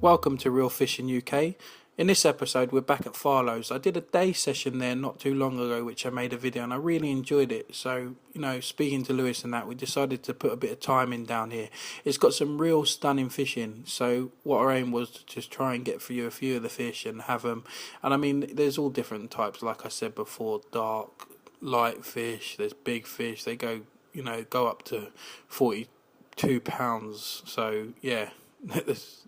Welcome to Reelfishinguk. In this episode we're back at Farlows. I did a day session there not too long ago which I made a video and I really enjoyed it. So, speaking to Lewis and that, we decided to put a bit of time in down here. It's got some real stunning fishing. So what our aim was to just try and get for you a few of the fish and have them. And I mean, there's all different types, like I said before, dark, light fish, there's big fish. They go up to 42 pounds. So yeah.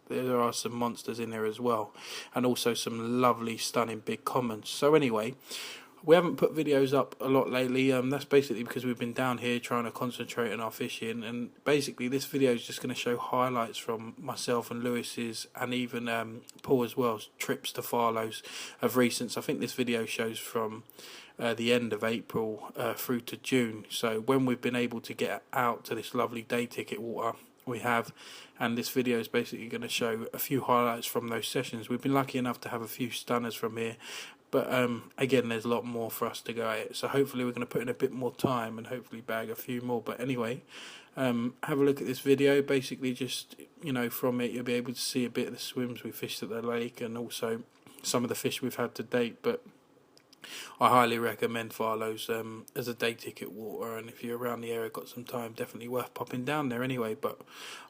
There are some monsters in there as well, and also some lovely stunning big commons. So anyway, we haven't put videos up a lot lately. That's basically because we've been down here trying to concentrate on our fishing, and basically this video is just going to show highlights from myself and Lewis's, and even Paul as well, trips to Farlows of recent. I think this video shows from the end of April through to June, so when we've been able to get out to this lovely day ticket water we have, and this video is basically going to show a few highlights from those sessions. We've been lucky enough to have a few stunners from here, but again, there's a lot more for us to go at it, so hopefully we're going to put in a bit more time and hopefully bag a few more. But anyway, have a look at this video. Basically just from it you'll be able to see a bit of the swims we fished at the lake and also some of the fish we've had to date. But I highly recommend Farlows as a day ticket water, and if you're around the area, got some time, definitely worth popping down there anyway. But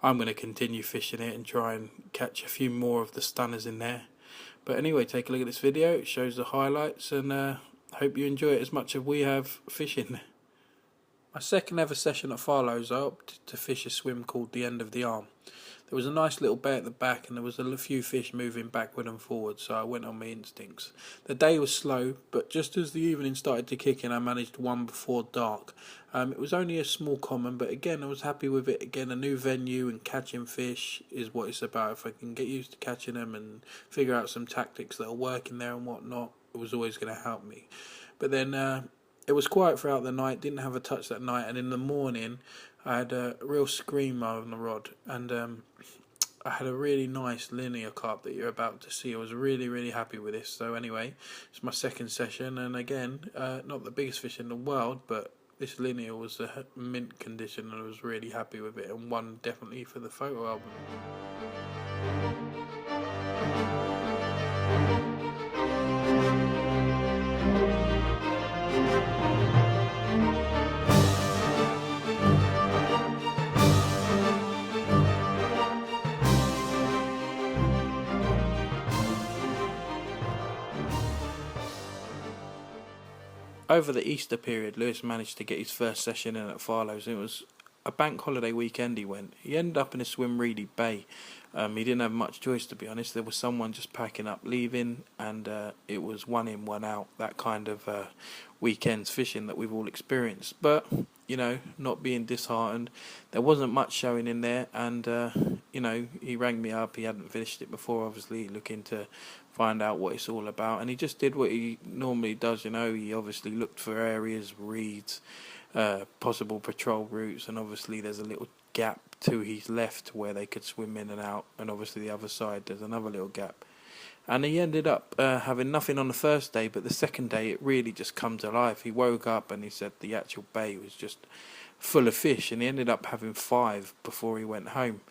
I'm going to continue fishing it and try and catch a few more of the stunners in there. But anyway, take a look at this video. It shows the highlights, and hope you enjoy it as much as we have fishing. My second ever session at Farlows, I opted to fish a swim called the End of the Arm. There was a nice little bay at the back and there was a few fish moving backward and forward, so I went on my instincts. The day was slow, but just as the evening started to kick in, I managed one before dark. It was only a small common, but again I was happy with it. Again, a new venue and catching fish is what it's about. If I can get used to catching them and figure out some tactics that are working there and whatnot, it was always going to help me. But then it was quiet throughout the night, didn't have a touch that night, and in the morning I had a real screamer on the rod, and I had a really nice linear carp that you're about to see. I was really happy with this. So anyway, it's my second session, and again, not the biggest fish in the world, but this linear was a mint condition and I was really happy with it, and one definitely for the photo album. Over the Easter period, Lewis managed to get his first session in at Farlows. It was a bank holiday weekend he went. He ended up in a swim Reedy Bay. He didn't have much choice, to be honest. There was someone just packing up, leaving, and it was one in, one out, that kind of weekends fishing that we've all experienced. But, not being disheartened, there wasn't much showing in there, and, he rang me up. He hadn't finished it before, obviously, looking to find out what it's all about, and he just did what he normally does. He obviously looked for areas, reeds, possible patrol routes, and obviously there's a little gap to his left where they could swim in and out, and obviously the other side there's another little gap. And he ended up having nothing on the first day, but the second day it really just come to life. He woke up and he said the actual bay was just full of fish, and he ended up having 5 before he went home.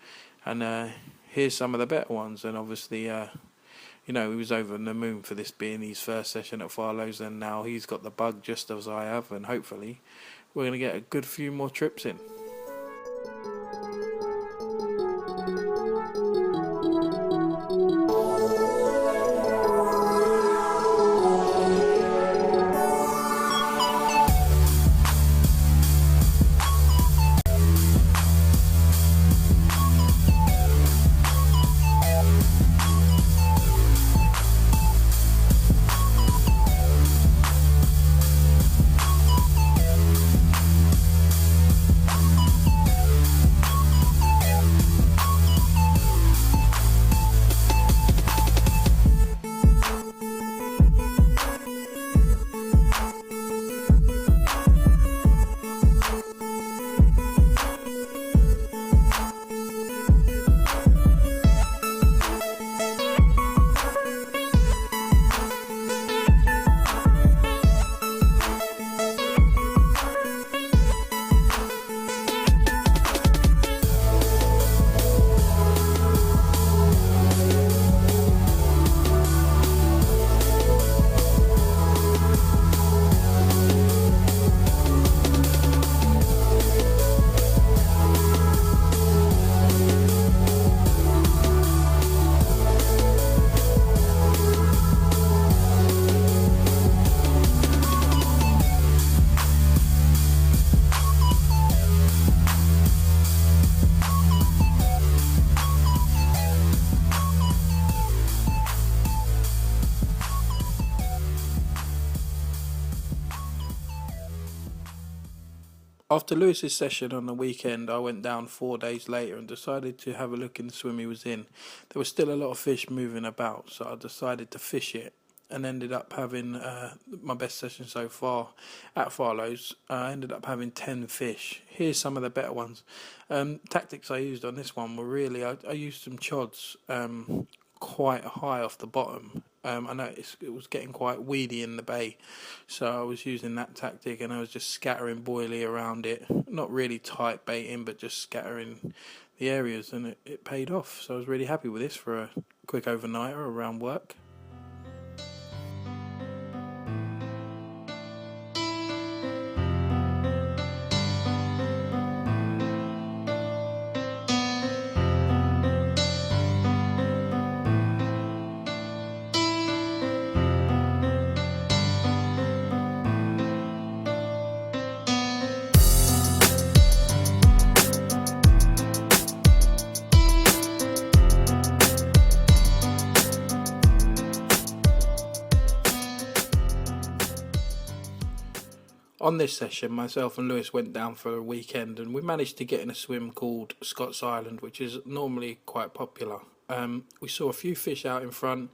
And here's some of the better ones, and obviously he was over the moon for this being his first session at Farlows, and now he's got the bug just as I have, and hopefully we're going to get a good few more trips in. After Lewis's session on the weekend, I went down 4 days later and decided to have a look in the swim he was in. There was still a lot of fish moving about, so I decided to fish it and ended up having my best session so far at Farlows. I ended up having 10 fish. Here's some of the better ones. Tactics I used on this one were really, I used some chods quite high off the bottom. I noticed it was getting quite weedy in the bay, so I was using that tactic and I was just scattering boilie around it, not really tight baiting but just scattering the areas, and it paid off. So I was really happy with this for a quick overnighter around work. On this session, myself and Lewis went down for a weekend and we managed to get in a swim called Scott's Island, which is normally quite popular. We saw a few fish out in front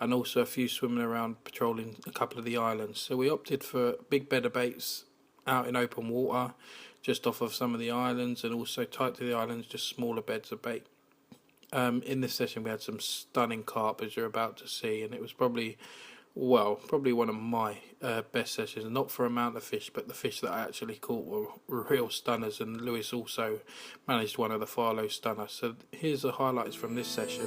and also a few swimming around patrolling a couple of the islands. So we opted for big bed of baits out in open water, just off of some of the islands, and also tight to the islands, just smaller beds of bait. In this session we had some stunning carp, as you're about to see, and it was probably one of my best sessions, not for amount of fish, but the fish that I actually caught were real stunners, and Lewis also managed one of the Farlows stunners. So here's the highlights from this session.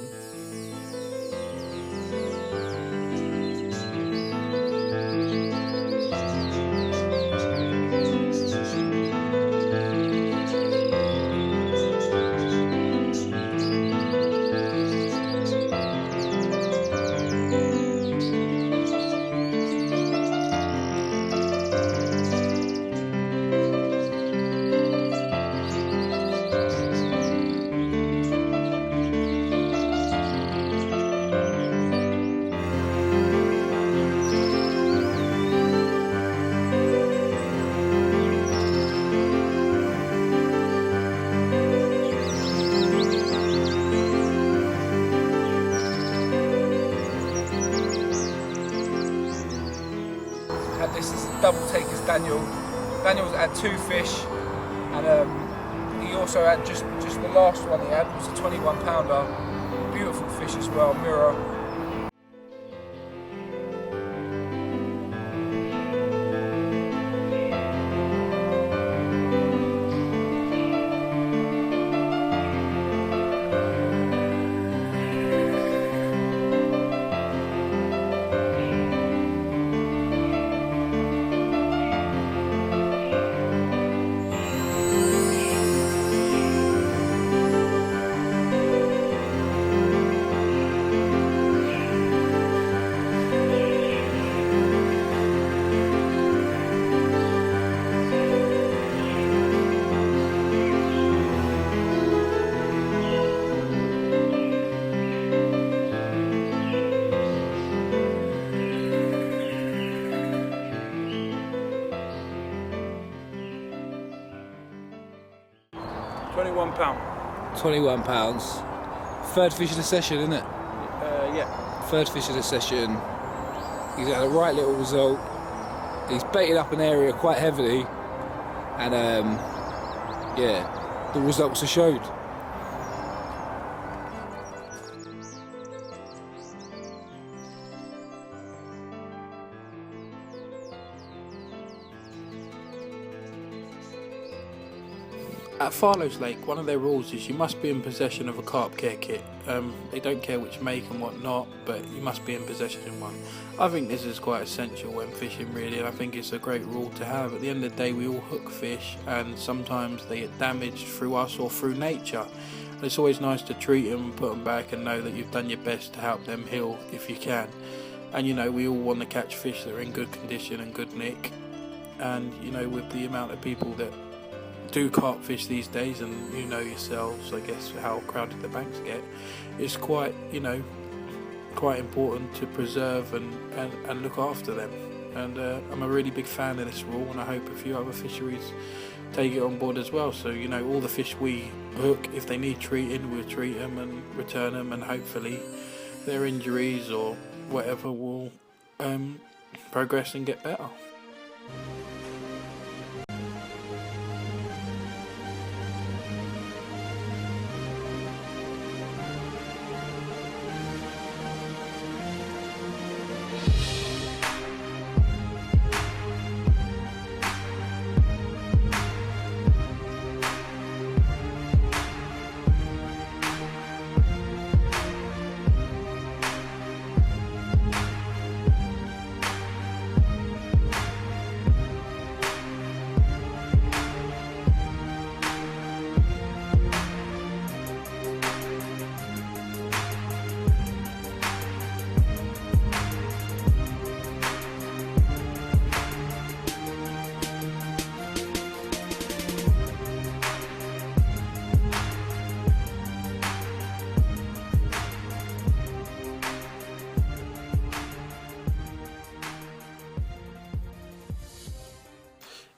This is double takers Daniel. Daniel's had 2 fish, and he also had just the last one he had was a 21 pounder. Beautiful fish as well, mirror. £21. 21 pounds. Third fish of the session, isn't it? Yeah. Third fish of the session. He's had a right little result. He's baited up an area quite heavily, and yeah, the results are showed. At Farlows Lake, one of their rules is you must be in possession of a carp care kit. They don't care which make and what not, but you must be in possession of one. I think this is quite essential when fishing, really, and I think it's a great rule to have. At the end of the day, we all hook fish, and sometimes they get damaged through us or through nature. And it's always nice to treat them, put them back, and know that you've done your best to help them heal if you can. And you know, we all want to catch fish that are in good condition and good nick. And you know, with the amount of people that do carp fish these days, and you know yourselves, I guess, how crowded the banks get, it's quite, you know, quite important to preserve and look after them. And I'm a really big fan of this rule, and I hope a few other fisheries take it on board as well. So, you know, all the fish we hook, if they need treating, we'll treat them and return them, and hopefully their injuries or whatever will progress and get better.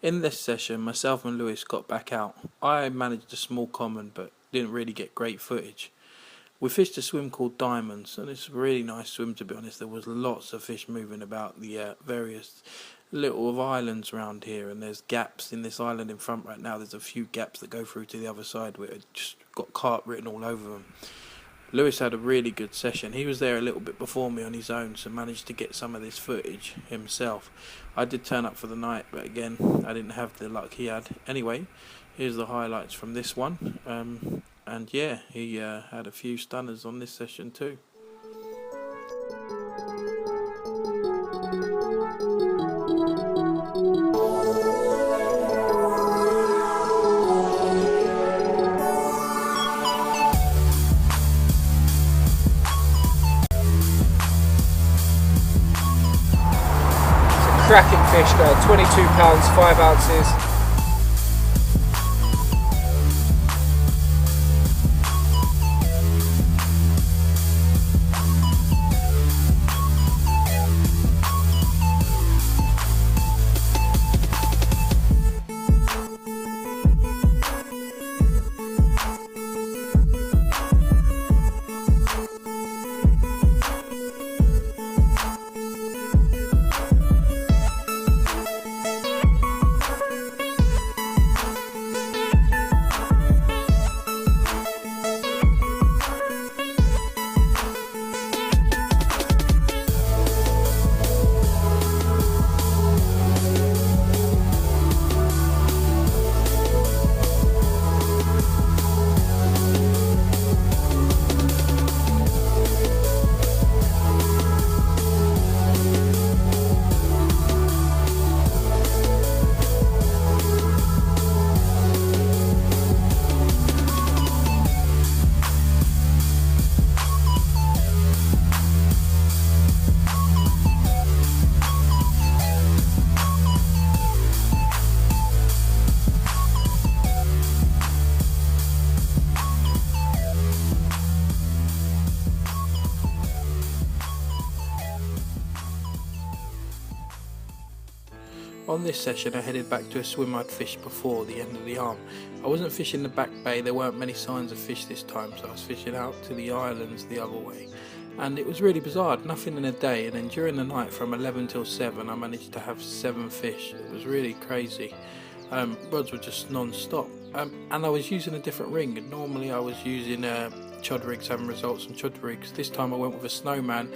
In this session, myself and Lewis got back out. I managed a small common but didn't really get great footage. We fished a swim called Diamonds, and it's a really nice swim, to be honest. There was lots of fish moving about the various little islands around here, and there's gaps in this island in front right now. There's a few gaps that go through to the other side where it just got Carp written all over them. Lewis had a really good session. He was there a little bit before me on his own, so managed to get some of this footage himself. I did turn up for the night, but again, I didn't have the luck he had. Anyway, here's the highlights from this one. And yeah, he had a few stunners on this session too. Cracking fish there, 22 pounds, 5 ounces. On this session I headed back to a swim I'd fished before, the end of the arm. I wasn't fishing the back bay, there weren't many signs of fish this time, so I was fishing out to the islands the other way. And it was really bizarre, nothing in a day, and then during the night from 11 till 7 I managed to have 7 fish. It was really crazy. Rods were just non-stop. And I was using a different ring. Normally I was using chod rigs, having results on chod rigs. This time I went with a snowman,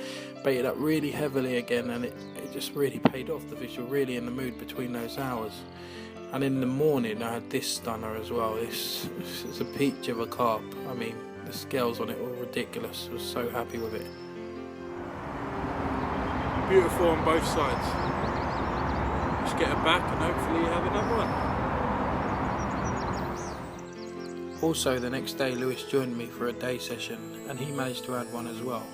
baited up really heavily again, and it just really paid off. The fish were really in the mood between those hours. And in the morning I had this stunner as well. This is a peach of a carp. I mean, the scales on it were ridiculous. I was so happy with it. Beautiful on both sides. Just get her back and hopefully have another one. Also, the next day Lewis joined me for a day session, and he managed to add one as well.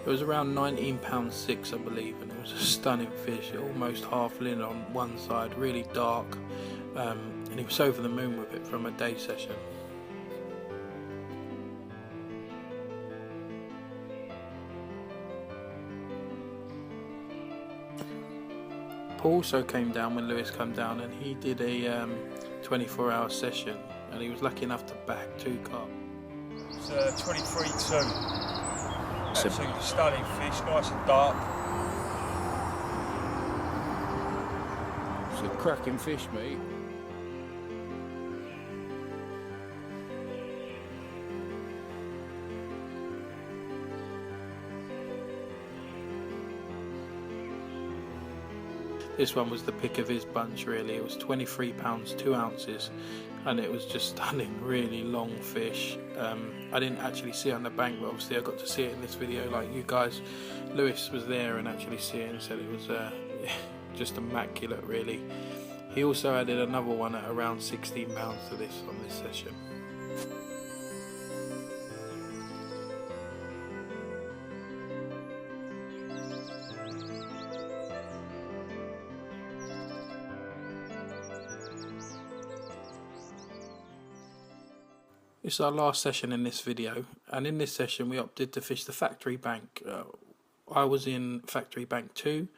It was around 19 pounds 6, I believe, and it was a stunning fish, almost half lin on one side, really dark, and he was over the moon with it from a day session. Paul also came down when Lewis came down, and he did a 24-hour session, and he was lucky enough to bag 2 carp. It's 23-2. Absolutely stunning fish, nice and dark. It's a cracking fish, mate. This one was the pick of his bunch, really. It was 23 pounds 2 ounces, and it was just stunning, really long fish. I didn't actually see it on the bank, but obviously I got to see it in this video like you guys. Lewis was there and actually see it and said it was just immaculate, really. He also added another one at around 16 pounds to this on this session. It's our last session in this video, and in this session we opted to fish the factory bank. I was in factory bank 2,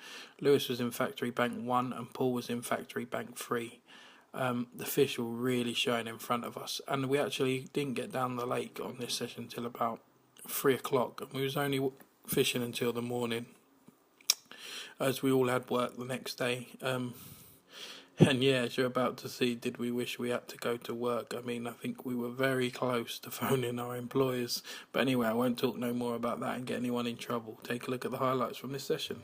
Lewis was in factory bank 1, and Paul was in factory bank 3. The fish were really showing in front of us, and we actually didn't get down the lake on this session till about 3 o'clock, and we was only fishing until the morning, as we all had work the next day. And yeah, as you're about to see, did we wish we had to go to work? I mean, I think we were very close to phoning our employers. But anyway, I won't talk no more about that and get anyone in trouble. Take a look at the highlights from this session.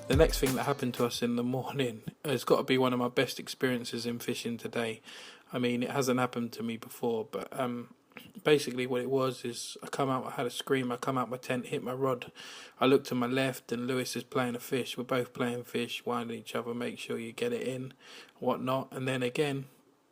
The next thing that happened to us in the morning has got to be one of my best experiences in fishing today. I mean, it hasn't happened to me before, but basically what it was is I come out, I had a scream, I come out my tent, hit my rod, I look to my left and Lewis is playing a fish. We're both playing fish, winding each other, make sure you get it in, whatnot, and then again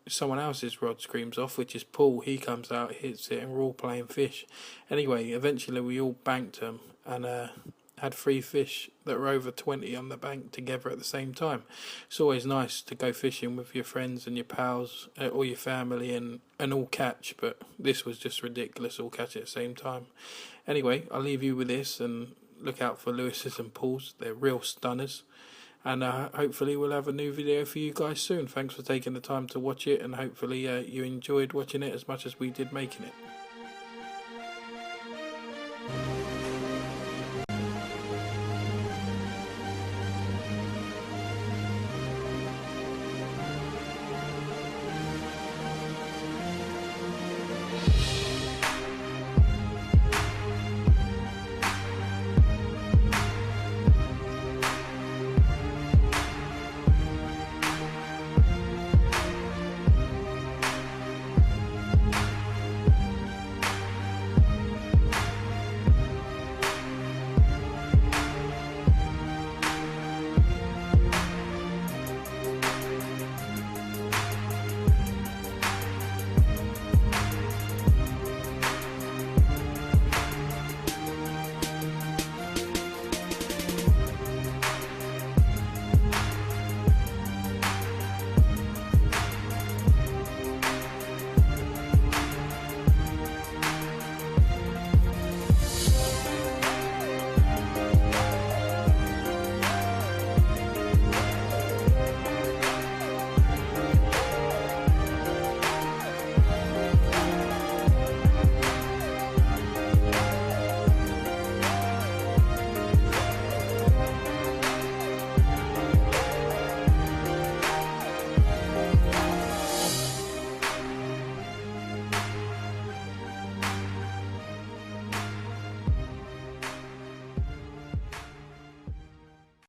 someone else's rod screams off, which is Paul. He comes out, hits it, and we're all playing fish. Anyway, eventually we all banked them and had 3 fish that were over 20 on the bank together at the same time. It's always nice to go fishing with your friends and your pals or your family and all catch, but this was just ridiculous, all catch at the same time. Anyway, I'll leave you with this and look out for Lewis's and Paul's. They're real stunners. And hopefully we'll have a new video for you guys soon. Thanks for taking the time to watch it, and hopefully you enjoyed watching it as much as we did making it.